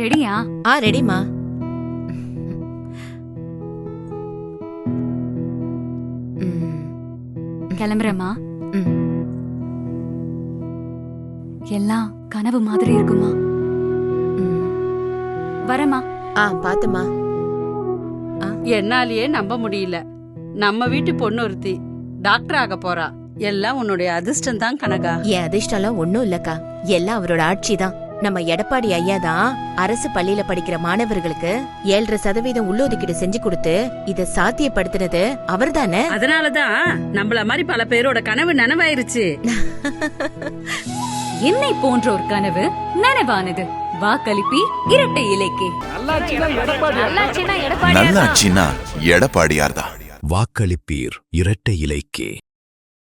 ரெடியா? ரெடிமா. கிளம்புறமா? எல்லாம் கனவு மாதிரி இருக்குமா? வரமா? பாத்துமா. என்னாலேயே நம்ப முடியல. நம்ம வீட்டு பொண்ணு ஒருத்தி டாக்டர் ஆக போறா. எல்லாம் உன்னுடைய அதிர்ஷ்டம் தான் கனகா. என் அதிர்ஷ்டம்லாம் ஒண்ணும் இல்லக்கா, எல்லாம் அவரோட ஆட்சி தான். நம்ம எடப்பாடி ஐயா தான் அரசு பள்ளியில படிக்கிற மாணவர்களுக்கு 7.5% உள்ளொதுக்கீடு செஞ்சு கொடுத்து இத சாத்தியப்படுத்தினது அவர் தானே. அதனாலதான் நம்மள மாதிரி பல பேரோட கனவு நனவாயிருச்சு. என்னை போன்ற ஒரு கனவு நனவானது. வாக்களிப்பி இரட்டை இலைக்கு. நல்லாட்சினா எடப்பாடியார் தான். வாக்களிப்பீர் இரட்டை இலைக்கே.